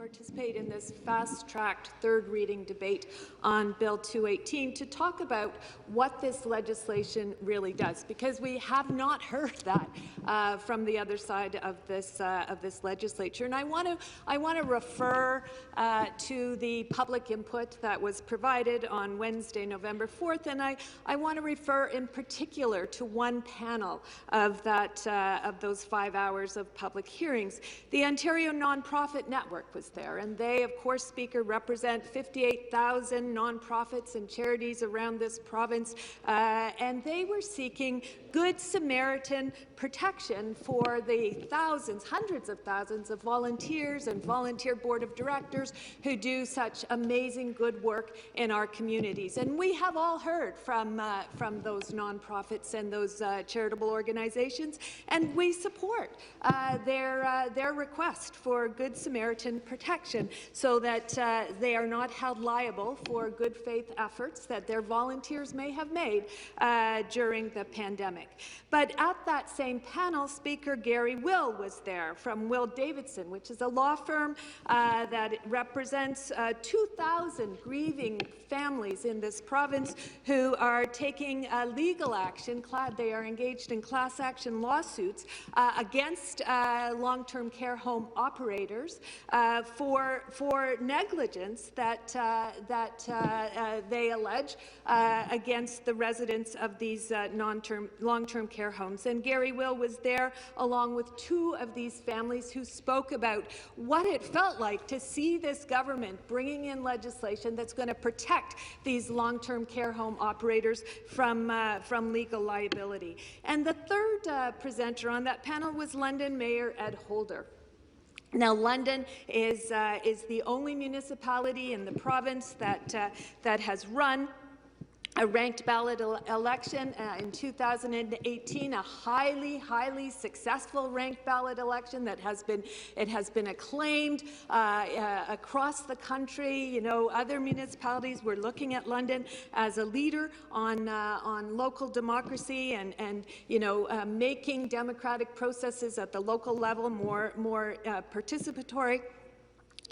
participate in this fast-tracked third reading debate on Bill 218 to talk about what this legislation really does, because we have not heard that from the other side of this legislature. And I want to refer to the public input that was provided on Wednesday, November 4th, and I want to refer in particular to one panel of those 5 hours of public hearings. The Ontario Nonprofit Network was there, and they, of course, Speaker, represent 58,000 nonprofits and charities around this province, and they were seeking Good Samaritan protection for the thousands, hundreds of thousands of volunteers and volunteer board of directors who do such amazing good work in our communities. And we have all heard from those nonprofits and those charitable organizations, and we support their request for Good Samaritan protection so that they are not held liable for good faith efforts that their volunteers may have made during the pandemic. But at that same panel, Speaker, Gary Will was there from Will Davidson, which is a law firm that represents 2,000 grieving families in this province who are taking legal action. They are engaged in class action lawsuits against long-term care home operators for negligence that they allege against the residents of these long-term care homes. And Gary Will was there along with two of these families who spoke about what it felt like to see this government bringing in legislation that's going to protect these long-term care home operators from legal liability. And the third presenter on that panel was London Mayor Ed Holder. Now, London is the only municipality in the province that has run a ranked ballot election in 2018, a highly successful ranked ballot election that has been acclaimed across the country. You know, other municipalities were looking at London as a leader on local democracy and making democratic processes at the local level more participatory.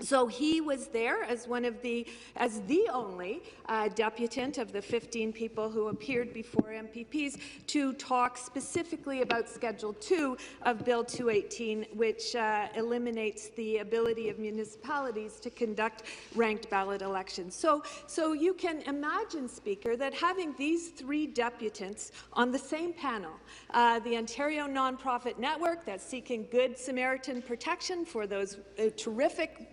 So he was there as the only deputant of the 15 people who appeared before MPPs to talk specifically about Schedule 2 of Bill 218, which eliminates the ability of municipalities to conduct ranked ballot elections. So you can imagine, Speaker, that having these three deputants on the same panel, the Ontario Nonprofit Network that's seeking Good Samaritan protection for those terrific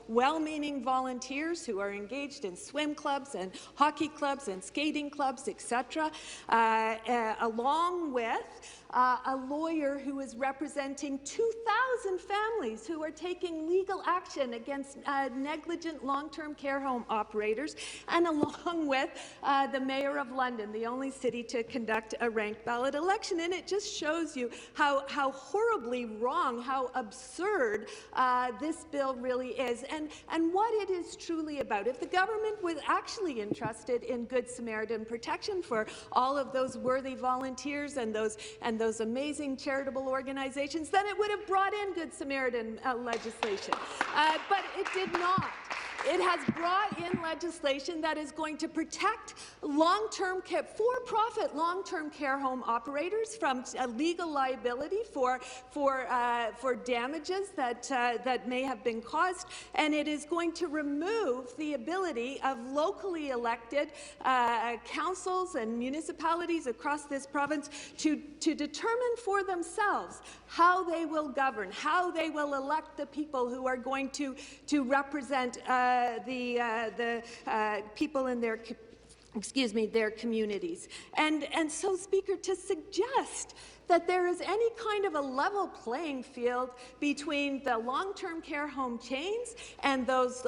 well-meaning volunteers who are engaged in swim clubs and hockey clubs and skating clubs, etc., along with a lawyer who is representing 2,000 families who are taking legal action against negligent long-term care home operators, and along with the Mayor of London, the only city to conduct a ranked ballot election. And it just shows you how horribly wrong, how absurd this bill really is, and what it is truly about. If the government was actually interested in Good Samaritan protection for all of those worthy volunteers and those amazing charitable organizations, then it would have brought in Good Samaritan legislation. But it did not. It has brought in legislation that is going to protect for-profit long-term care home operators from legal liability for damages that may have been caused, and it is going to remove the ability of locally elected councils and municipalities across this province to determine for themselves how they will govern, how they will elect the people who are going to represent the people in their communities. And so, Speaker, to suggest that there is any kind of a level playing field between the long-term care home chains and those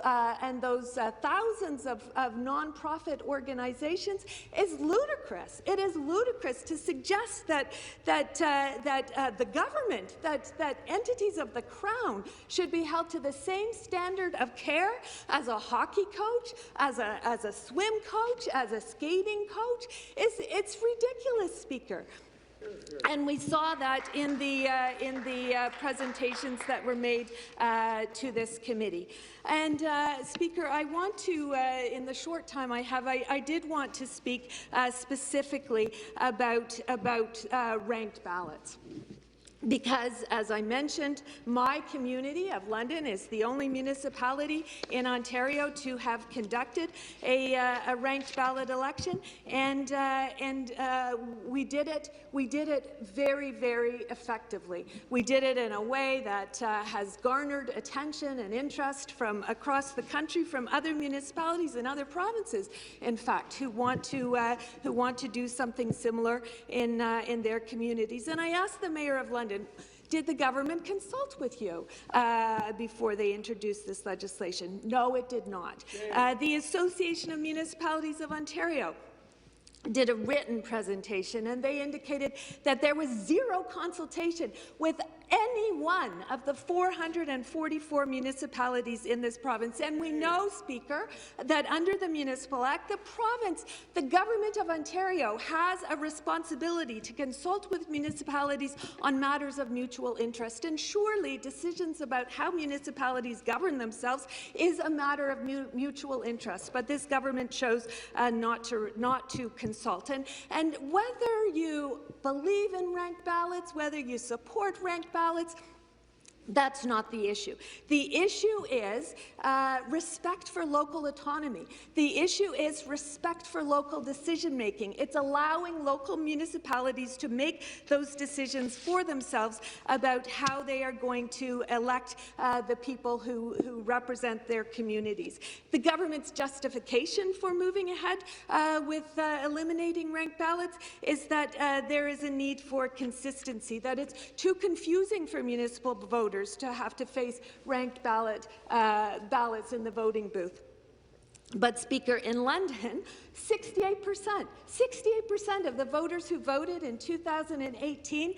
thousands of nonprofit organizations is ludicrous. It is ludicrous to suggest that the government, that entities of the Crown should be held to the same standard of care as a hockey coach, as a swim coach, as a skating coach. It's ridiculous, Speaker. And we saw that in the presentations that were made to this committee. And Speaker, I want to, in the short time I have, I did want to speak specifically about ranked ballots. Because, as I mentioned, my community of London is the only municipality in Ontario to have conducted a ranked ballot election, and we did it very, very effectively. We did it in a way that has garnered attention and interest from across the country, from other municipalities and other provinces, in fact, who want to do something similar in their communities. And I asked the Mayor of London, did the government consult with you before they introduced this legislation? No, it did not. The Association of Municipalities of Ontario did a written presentation, and they indicated that there was zero consultation with any one of the 444 municipalities in this province. And we know, Speaker, that under the Municipal Act, the government of Ontario has a responsibility to consult with municipalities on matters of mutual interest. And surely decisions about how municipalities govern themselves is a matter of mutual interest. But this government chose not to consult. And whether you believe in ranked ballots, whether you support ranked ballots, that's not the issue. The issue is respect for local autonomy. The issue is respect for local decision-making. It's allowing local municipalities to make those decisions for themselves about how they are going to elect the people who represent their communities. The government's justification for moving ahead with eliminating ranked ballots is that there is a need for consistency, that it's too confusing for municipal voters to have to face ranked ballots in the voting booth. But, Speaker, in London, 68% of the voters who voted in 2018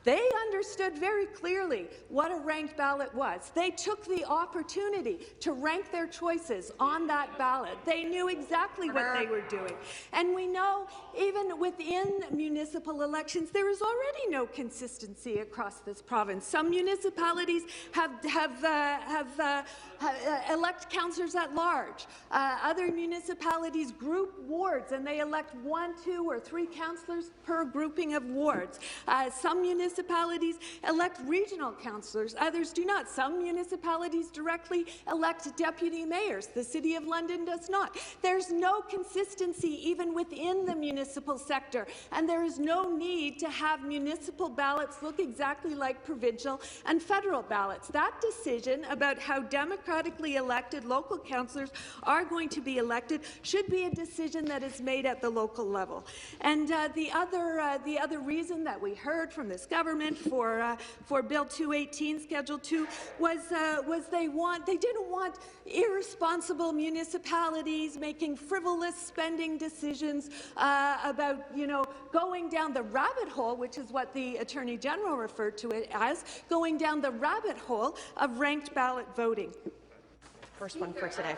they understood very clearly what a ranked ballot was. They took the opportunity to rank their choices on that ballot. They knew exactly what they were doing. And we know even within municipal elections, there is already no consistency across this province. Some municipalities elect councillors at large. Other municipalities group wards, and they elect 1, 2, or 3 councillors per grouping of wards. Some municipalities elect regional councillors, others do not. Some municipalities directly elect deputy mayors. The City of London does not. There's no consistency even within the municipal sector, and there is no need to have municipal ballots look exactly like provincial and federal ballots. That decision about how democratically elected local councillors are going to be elected should be a decision that is made at the local level. And the other reason that we heard from this government for Bill 218 Schedule 2 was they didn't want irresponsible municipalities making frivolous spending decisions about going down the rabbit hole, which is what the Attorney General referred to it as, going down the rabbit hole of ranked ballot voting. First one for today.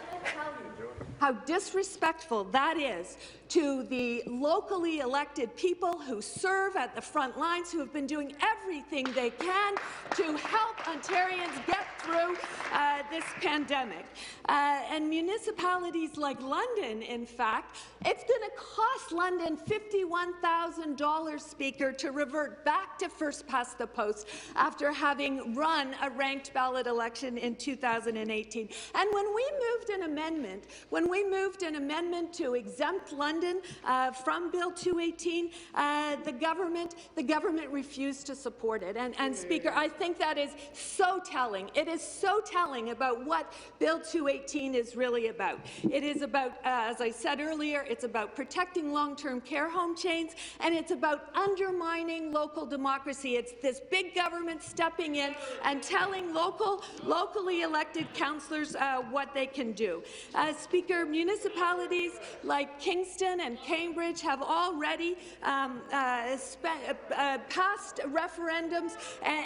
How disrespectful that is to the locally elected people who serve at the front lines, who have been doing everything they can to help Ontarians get through this pandemic. And municipalities like London, in fact, it's going to cost London $51,000, Speaker, to revert back to first past the post after having run a ranked ballot election in 2018. And when we moved an amendment to exempt London from Bill 218, the government refused to support it. And Speaker, I think that is so telling. It is so telling about what Bill 218 is really about. It is about, as I said earlier, it's about protecting long-term care home chains, and it's about undermining local democracy. It's this big government stepping in and telling locally elected councillors what they can do. Speaker, municipalities like Kingston and Cambridge have already passed referendums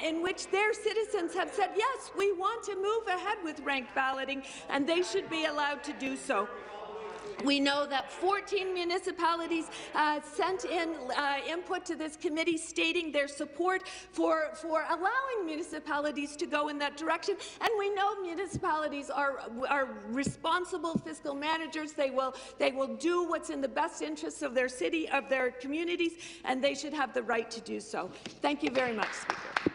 in which their citizens have said, yes, we want to move ahead with ranked balloting, and they should be allowed to do so. We know that 14 municipalities sent in input to this committee stating their support for allowing municipalities to go in that direction. And we know municipalities are responsible fiscal managers. They will do what's in the best interests of their city, of their communities, and they should have the right to do so. Thank you very much, Speaker.